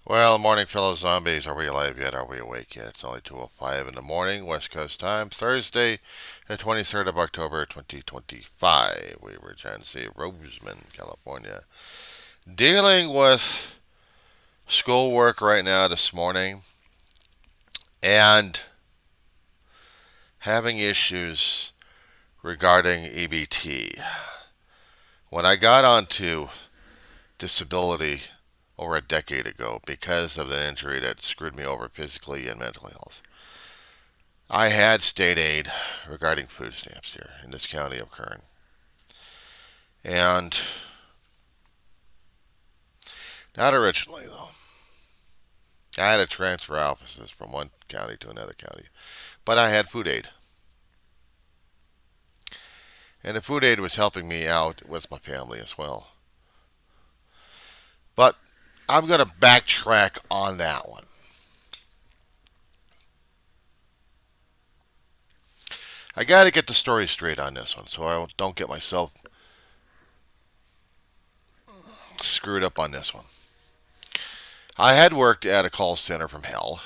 Well, morning, fellow zombies. Are we alive yet? Are we awake yet? It's only 2:05 in the morning, West Coast time, Thursday, the 23rd of October, 2025. We were trying to see Roseman, California. Dealing with schoolwork right now this morning and having issues regarding EBT. When I got onto disability over a decade ago because of the injury that screwed me over physically and mentally health, I had state aid regarding food stamps here in this county of Kern. And not originally, though. I had to transfer offices from one county to another county. But I had food aid. And the food aid was helping me out with my family as well. But I'm going to backtrack on that one. I got to get the story straight on this one so I don't get myself screwed up on this one. I had worked at a call center from hell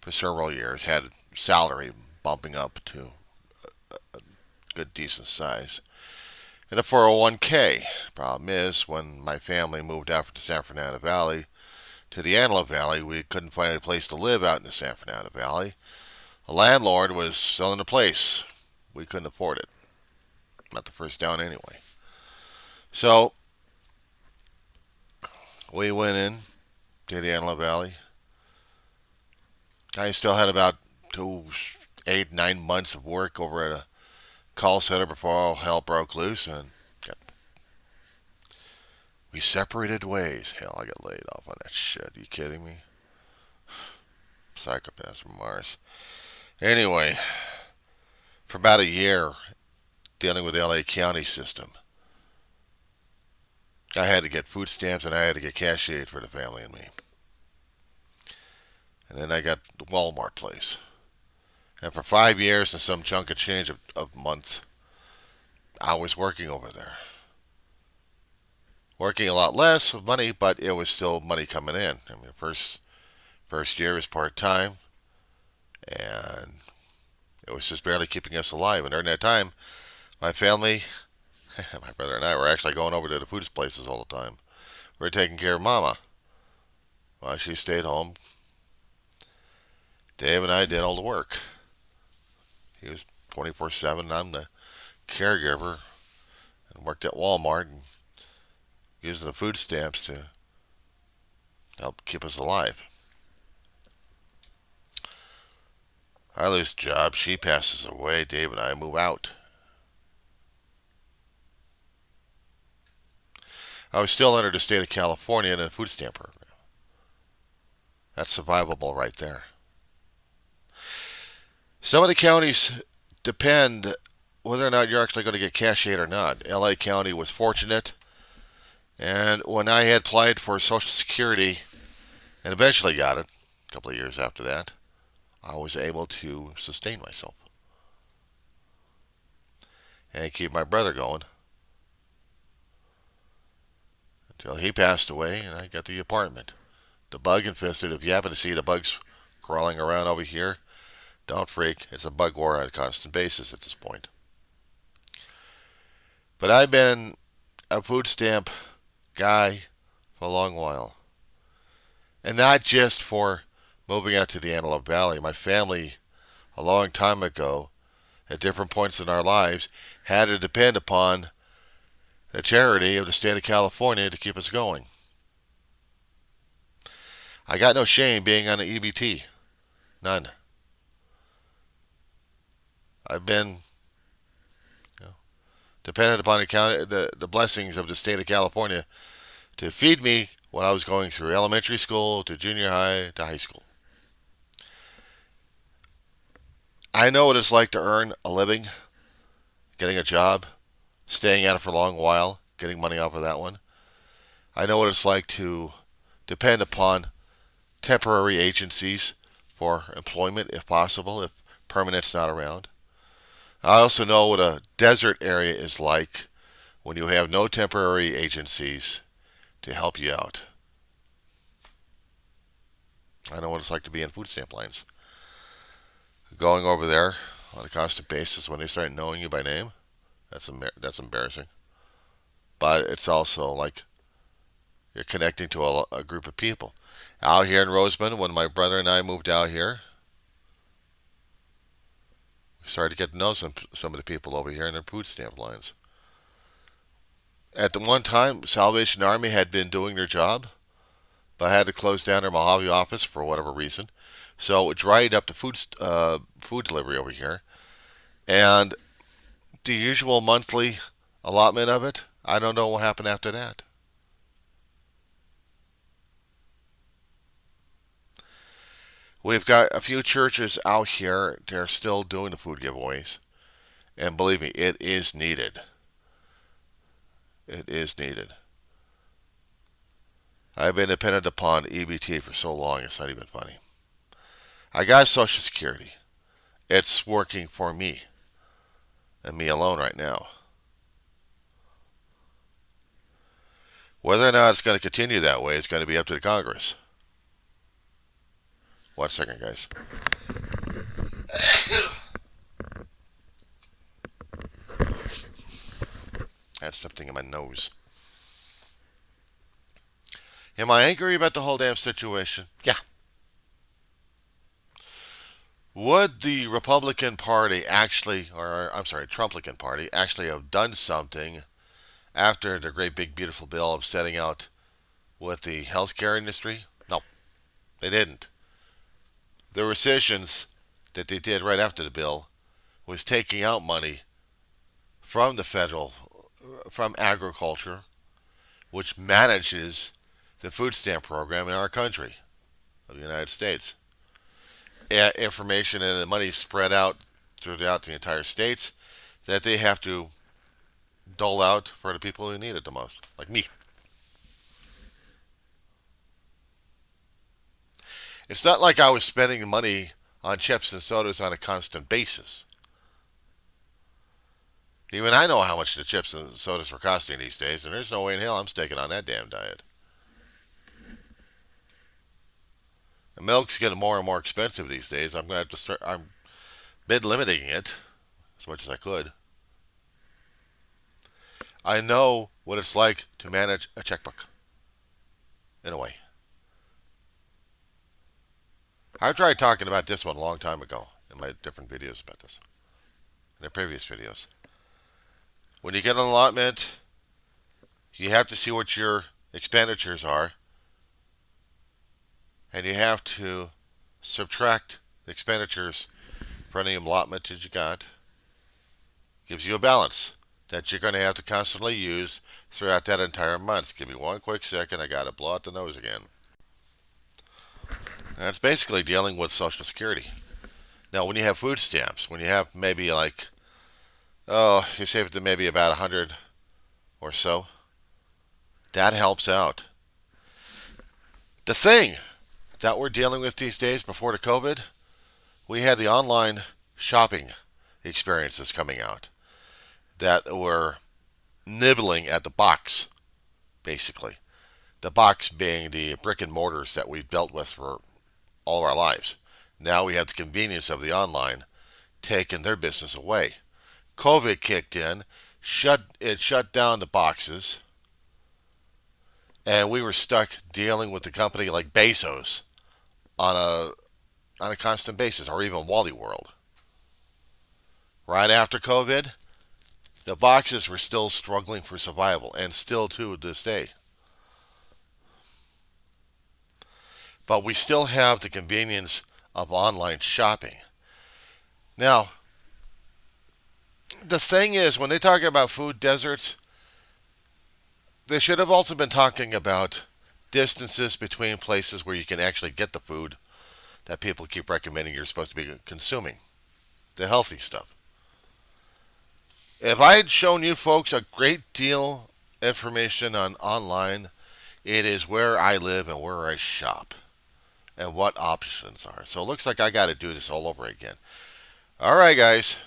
for several years, had a salary bumping up to a good decent size, and a 401k. Problem is, when my family moved out from the San Fernando Valley to the Antelope Valley, we couldn't find a place to live out in the San Fernando Valley. The landlord was selling the place. We couldn't afford it. Not the first down anyway. So we went in to the Antelope Valley. I still had about 8, 9 months of work over at a call center before all hell broke loose, and we separated ways. Hell, I got laid off on that shit. Are you kidding me? Psychopaths from Mars. Anyway, for about a year, dealing with the LA County system, I had to get food stamps and I had to get cash aid for the family and me. And then I got the Walmart place. And for 5 years and some chunk of change of months, I was working over there. Working a lot less of money, but it was still money coming in. I mean, first year was part time, and it was just barely keeping us alive. And during that time, my family, my brother and I, were actually going over to the food places all the time. We were taking care of Mama while she stayed home. Dave and I did all the work. He was 24/7. I'm the caregiver, and worked at Walmart and using the food stamps to help keep us alive. I lose the job. She passes away. Dave and I move out. I was still under the state of California in a food stamp program. That's survivable right there. Some of the counties depend whether or not you're actually going to get cash aid or not. LA County was fortunate, and when I had applied for Social Security and eventually got it, a couple of years after that, I was able to sustain myself and keep my brother going until he passed away and I got the apartment. The bug infested. If you happen to see the bugs crawling around over here, don't freak. It's a bug war on a constant basis at this point. But I've been a food stamp guy for a long while. And not just for moving out to the Antelope Valley. My family, a long time ago, at different points in our lives, had to depend upon the charity of the state of California to keep us going. I got no shame being on the EBT. None. I've been dependent upon the blessings of the state of California to feed me when I was going through elementary school to junior high to high school. I know what it's like to earn a living, getting a job, staying at it for a long while, getting money off of that one. I know what it's like to depend upon temporary agencies for employment if possible, if permanent's not around. I also know what a desert area is like when you have no temporary agencies to help you out. I know what it's like to be in food stamp lines. Going over there on a constant basis when they start knowing you by name, that's embarrassing. But it's also like you're connecting to a group of people. Out here in Roseman, when my brother and I moved out here, we started to get to know some of the people over here in their food stamp lines. At the one time, Salvation Army had been doing their job, but had to close down their Mojave office for whatever reason. So it dried up the food delivery over here, and the usual monthly allotment of it, I don't know what happened after that. We've got a few churches out here. They're still doing the food giveaways. And believe me, it is needed. It is needed. I've been dependent upon EBT for so long, it's not even funny. I got Social Security. It's working for me and me alone right now. Whether or not it's going to continue that way is going to be up to the Congress. 1 second, guys. I had something in my nose. Am I angry about the whole damn situation? Yeah. Would the Republican Party actually, or I'm sorry, Trumplican Party, actually have done something after the great big beautiful bill of setting out with the healthcare industry? No, they didn't. The rescissions that they did right after the bill was taking out money from the from agriculture, which manages the food stamp program in our country of the United States. Information and the money spread out throughout the entire states that they have to dole out for the people who need it the most, like me. It's not like I was spending money on chips and sodas on a constant basis. Even I know how much the chips and sodas were costing these days, and there's no way in hell I'm sticking on that damn diet. The milk's getting more and more expensive these days. I'm going to have to start. I'm bid limiting it as much as I could. I know what it's like to manage a checkbook. In a way. I tried talking about this one a long time ago in my different videos about this. In the previous videos. When you get an allotment, you have to see what your expenditures are. And you have to subtract the expenditures for any allotment that you got. Gives you a balance that you're going to have to constantly use throughout that entire month. Give me 1 quick second. I got to blow out the nose again. That's basically dealing with Social Security. Now, when you have food stamps, when you have maybe like, you save it to maybe about 100 or so, that helps out. The thing that we're dealing with these days before the COVID, we had the online shopping experiences coming out that were nibbling at the box, basically. The box being the brick and mortars that we've dealt with for all of our lives. Now we have the convenience of the online taking their business away. COVID kicked in, shut down the boxes, and we were stuck dealing with the company like Bezos on a constant basis, or even Wally World. Right after COVID, the boxes were still struggling for survival, and still to this day. But we still have the convenience of online shopping. Now, the thing is, when they talk about food deserts, they should have also been talking about distances between places where you can actually get the food that people keep recommending you're supposed to be consuming. The healthy stuff. If I had shown you folks a great deal information on online, it is where I live and where I shop and what options are. So it looks like I got to do this all over again. All right, guys.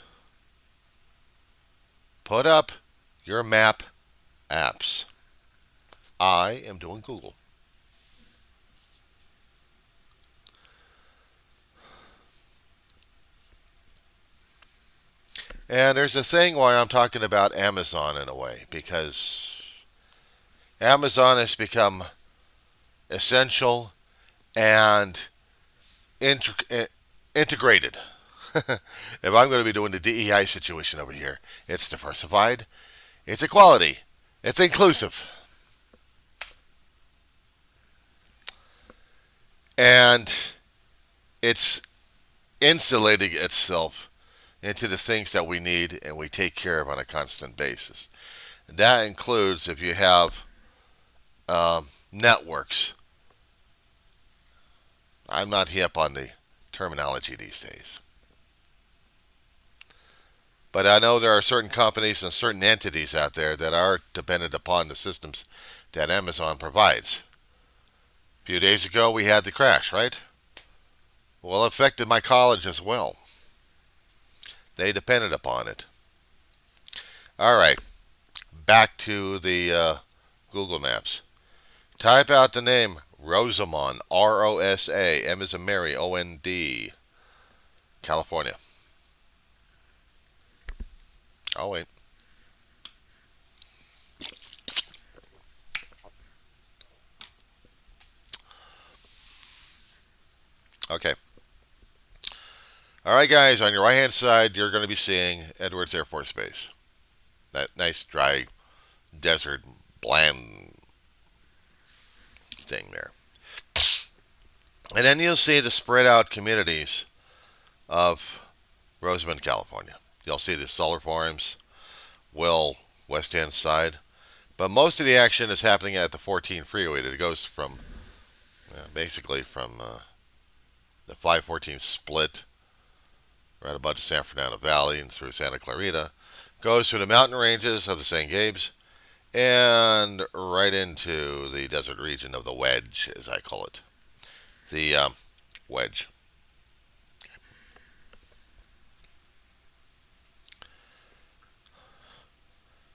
Put up your map apps. I am doing Google. And there's a thing why I'm talking about Amazon in a way, because Amazon has become essential and integrated. If I'm going to be doing the DEI situation over here, it's diversified, it's equality, it's inclusive, and it's insulating itself into the things that we need and we take care of on a constant basis. And that includes if you have networks. I'm not hip on the terminology these days. But I know there are certain companies and certain entities out there that are dependent upon the systems that Amazon provides. A few days ago, we had the crash, right? Well, it affected my college as well. They depended upon it. All right, back to the Google Maps. Type out the name Rosamond, Rosa, M as in Mary, OND, California. Oh, wait. Okay. All right, guys, on your right hand side, you're going to be seeing Edwards Air Force Base. That nice, dry, desert, bland thing there. And then you'll see the spread out communities of Rosamond, California. You'll see the solar farms, well, west hand side. But most of the action is happening at the 14 freeway that goes from basically from the 514 split right above the San Fernando Valley and through Santa Clarita, goes through the mountain ranges of the St. Gabe's and right into the desert region of the Wedge, as I call it. The Wedge.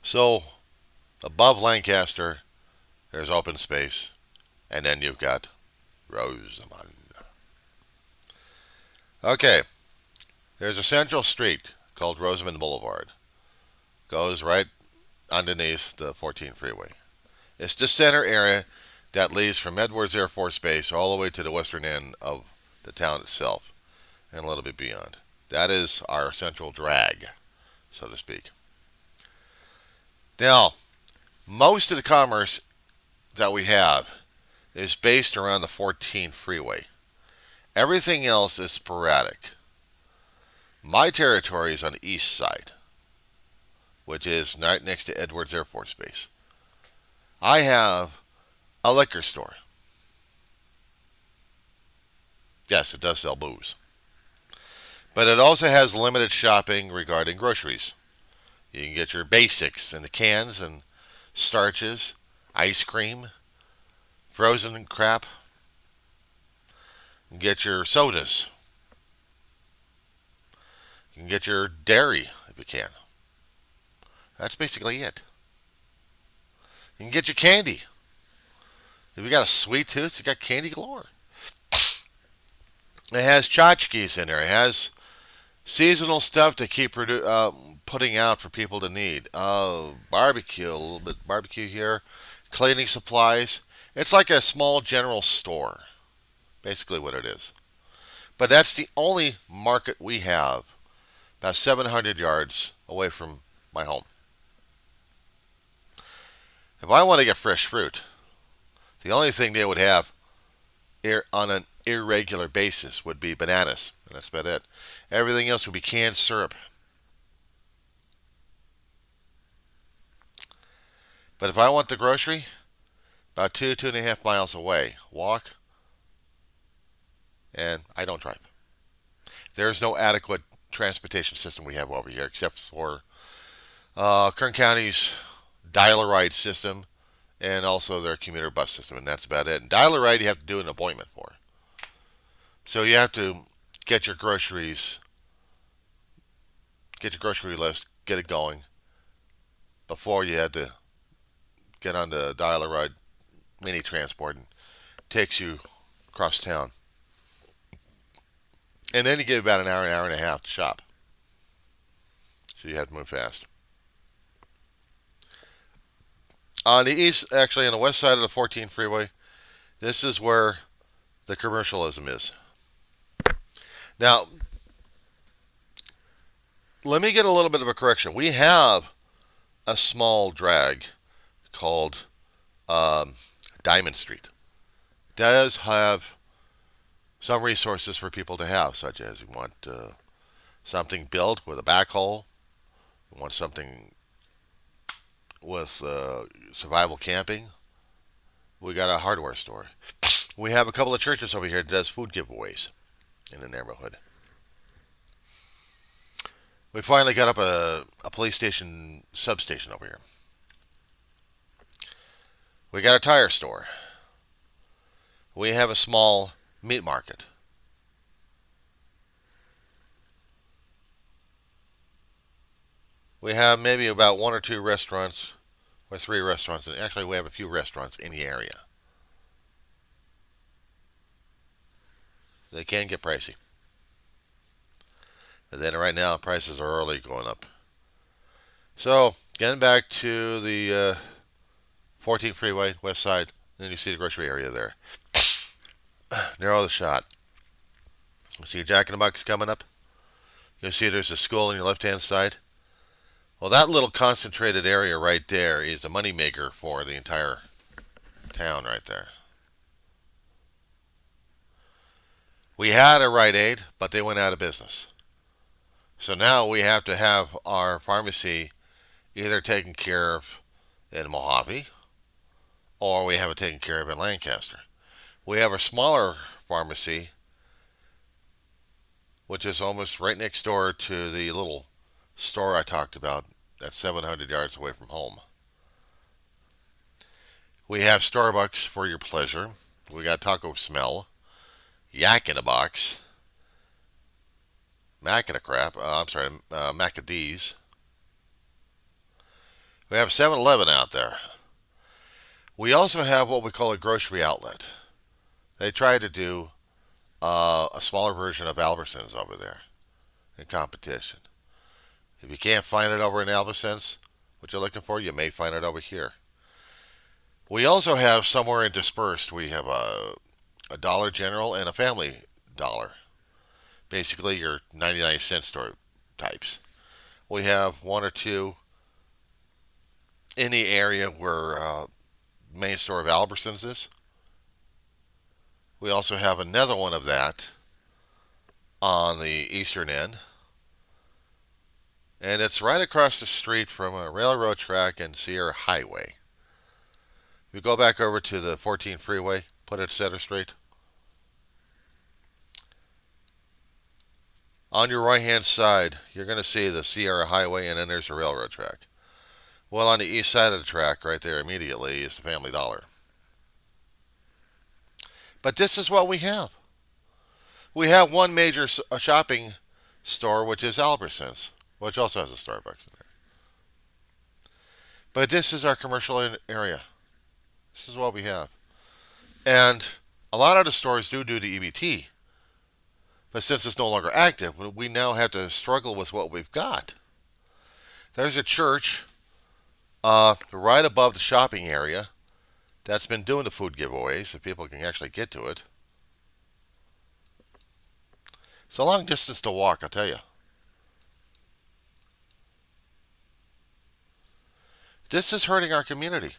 So, above Lancaster, there's open space, and then you've got Rosamond. Okay, there's a central street called Rosamond Boulevard. Goes right underneath the 14 freeway. It's the center area that leads from Edwards Air Force Base all the way to the western end of the town itself and a little bit beyond. That is our central drag, so to speak. Now, most of the commerce that we have is based around the 14 freeway. Everything else is sporadic. My territory is on the east side, which is right next to Edwards Air Force Base. I have a liquor store. Yes, it does sell booze. But it also has limited shopping regarding groceries. You can get your basics in the cans and starches, ice cream, frozen crap. You can get your sodas. You can get your dairy if you can. That's basically it. You can get your candy. If you got a sweet tooth, you got candy galore. It has tchotchkes in there. It has seasonal stuff to keep putting out for people to need. Barbecue, a little bit barbecue here. Cleaning supplies. It's like a small general store. Basically what it is. But that's the only market we have about 700 yards away from my home. If I want to get fresh fruit, the only thing they would have on an irregular basis would be bananas. And that's about it. Everything else would be canned syrup. But if I want the grocery, about 2.5 miles away, walk, and I don't drive. There's no adequate transportation system we have over here except for Kern County's dial-a-ride system and also their commuter bus system, and that's about it. And dial-a-ride you have to do an appointment for. So you have to get your groceries, get your grocery list, get it going before you had to get on the dial-a-ride mini transport and takes you across town. And then you get about an hour and a half to shop. So you have to move fast. On the east, actually on the west side of the 14 freeway, this is where the commercialism is. Now, let me get a little bit of a correction. We have a small drag called Diamond Street. It does have some resources for people to have, such as you want something built with a backhoe, you want something with survival camping. We got a hardware store. We have a couple of churches over here that does food giveaways in the neighborhood. We finally got up a police station substation over here. We got a tire store. We have a small meat market. We have maybe about one or two restaurants, or three restaurants. And actually, we have a few restaurants in the area. They can get pricey. And then right now, prices are already going up. So, getting back to the 14 freeway, west side, then you see the grocery area there. Narrow the shot. You see your Jack in the Box coming up? You see there's a school on your left-hand side? Well, that little concentrated area right there is the moneymaker for the entire town right there. We had a Rite Aid, but they went out of business. So now we have to have our pharmacy either taken care of in Mojave or we have it taken care of in Lancaster. We have a smaller pharmacy, which is almost right next door to the little store I talked about that's 700 yards away from home. We have Starbucks for your pleasure. We got Taco Smell, Yak in a Box, Mac in a Crap, Macad's. We have 7-Eleven out there. We also have what we call a grocery outlet. They try to do a smaller version of Albertsons over there in competition. If you can't find it over in Albertsons, what you're looking for, you may find it over here. We also have somewhere in dispersed, we have a Dollar General and a Family Dollar. Basically your 99-cent store types. We have one or two in the area where main store of Albertsons is. We also have another one of that on the eastern end. And it's right across the street from a railroad track and Sierra Highway. If you go back over to the 14 freeway, put it center street. On your right hand side, you're going to see the Sierra Highway and then there's the railroad track. Well, on the east side of the track, right there immediately, is the Family Dollar. But this is what we have. We have one major shopping store, which is Albertsons, which also has a Starbucks in there. But this is our commercial area. This is what we have. And a lot of the stores do the EBT. But since it's no longer active, we now have to struggle with what we've got. There's a church right above the shopping area that's been doing the food giveaways so people can actually get to it. It's a long distance to walk, I'll tell you. This is hurting our community.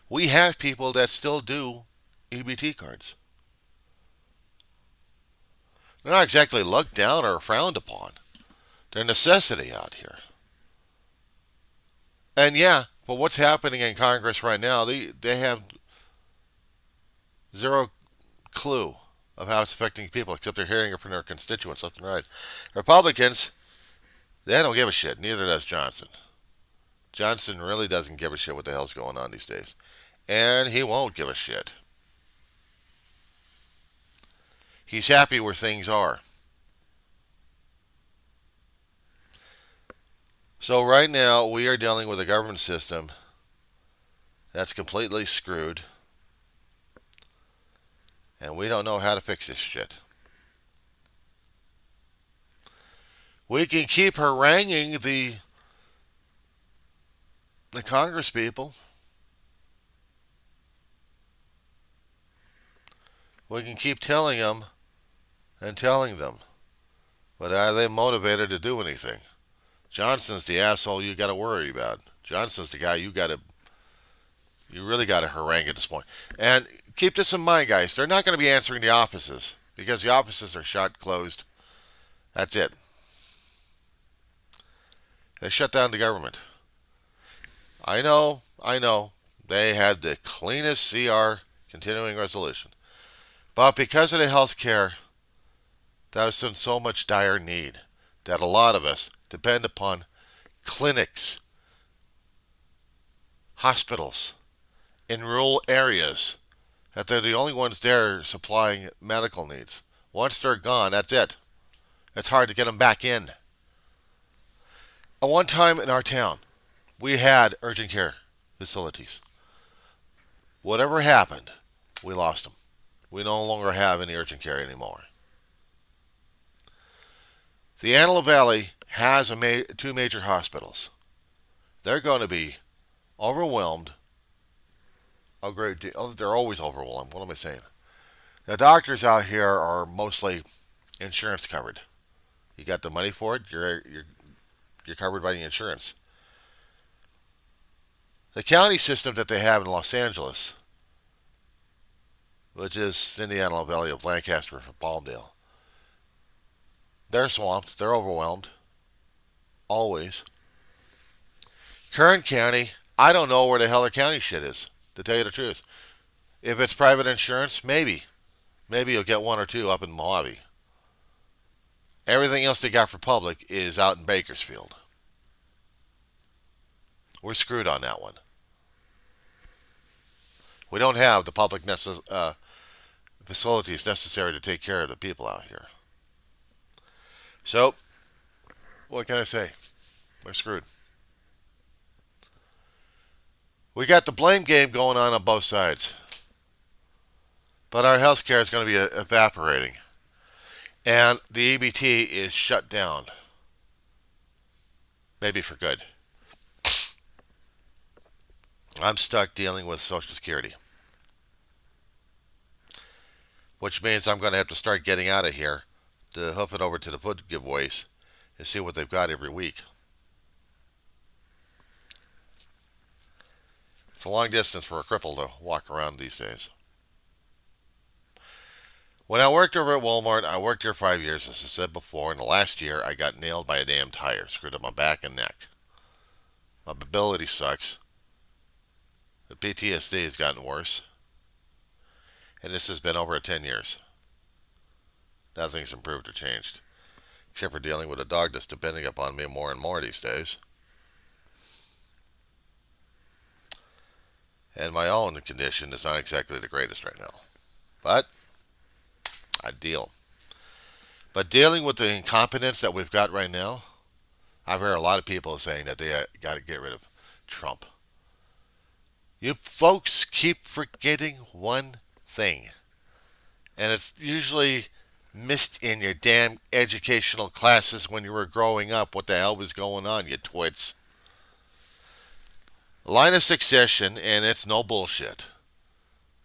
We have people that still do EBT cards. They're not exactly looked down or frowned upon. They're a necessity out here. And yeah, but what's happening in Congress right now, they have zero clue of how it's affecting people, except they're hearing it from their constituents left and right. Republicans, they don't give a shit. Neither does Johnson. Johnson really doesn't give a shit what the hell's going on these days. And he won't give a shit. He's happy where things are. So right now, we are dealing with a government system that's completely screwed. And we don't know how to fix this shit. We can keep haranguing the Congress people. We can keep telling them and telling them. But are they motivated to do anything? Johnson's the asshole you got to worry about. Johnson's the guy you really got to harangue at this point. And keep this in mind, guys. They're not going to be answering the offices because the offices are shut, closed. That's it. They shut down the government. I know. They had the cleanest CR continuing resolution. But because of the health care that was in so much dire need, that a lot of us depend upon clinics, hospitals, in rural areas, that they're the only ones there supplying medical needs. Once they're gone, that's it. It's hard to get them back in. At one time in our town, we had urgent care facilities. Whatever happened, we lost them. We no longer have any urgent care anymore. The Antelope Valley has two major hospitals. They're going to be overwhelmed a great deal. They're always overwhelmed. What am I saying? The doctors out here are mostly insurance covered. You got the money for it, you're covered by the insurance. The county system that they have in Los Angeles, which is in the Antelope Valley of Lancaster for Palmdale, they're swamped. They're overwhelmed. Always. Kern County, I don't know where the hell the county shit is, to tell you the truth. If it's private insurance, maybe. Maybe you'll get one or two up in Mojave. Everything else they got for public is out in Bakersfield. We're screwed on that one. We don't have the public facilities necessary to take care of the people out here. So, what can I say? We're screwed. We got the blame game going on both sides. But our health care is going to be evaporating. And the EBT is shut down. Maybe for good. I'm stuck dealing with Social Security. Which means I'm going to have to start getting out of here to hoof it over to the food giveaways and see what they've got every week. It's a long distance for a cripple to walk around these days. When I worked over at Walmart, I worked here 5 years, as I said before, and the last year I got nailed by a damn tire, screwed up my back and neck. My mobility sucks. The PTSD has gotten worse. And this has been over 10 years. Nothing's improved or changed. Except for dealing with a dog that's depending upon me more and more these days. And my own condition is not exactly the greatest right now. But I deal. But dealing with the incompetence that we've got right now, I've heard a lot of people saying that they got to get rid of Trump. You folks keep forgetting one thing. And it's usually missed in your damn educational classes when you were growing up. What the hell was going on, you twits? Line of succession, and it's no bullshit.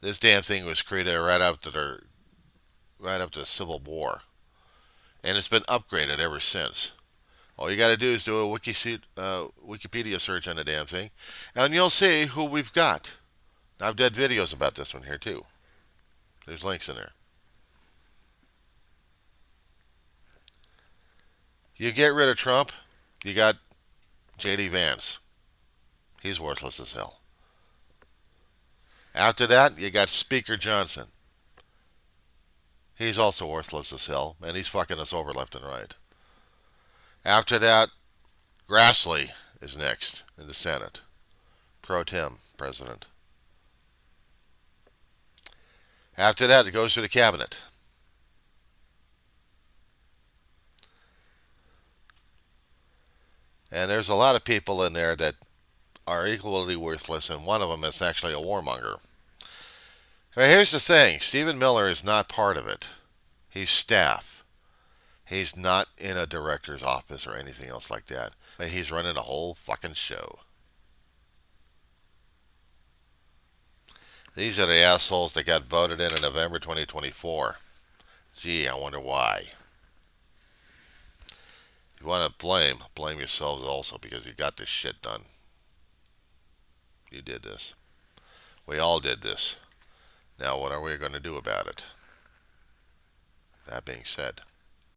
This damn thing was created right after the Civil War. And it's been upgraded ever since. All you got to do is do a Wikipedia search on the damn thing, and you'll see who we've got. I've done videos about this one here, too. There's links in there. You get rid of Trump, you got J.D. Vance. He's worthless as hell. After that, you got Speaker Johnson. He's also worthless as hell, and he's fucking us over left and right. After that, Grassley is next in the Senate. Pro tem president. After that, it goes to the cabinet. And there's a lot of people in there that are equally worthless, and one of them is actually a warmonger. But here's the thing. Stephen Miller is not part of it. He's staff. He's not in a director's office or anything else like that. But he's running a whole fucking show. These are the assholes that got voted in November 2024. Gee, I wonder why. If you want to blame yourselves also because you got this shit done. You did this. We all did this. Now, what are we going to do about it? That being said,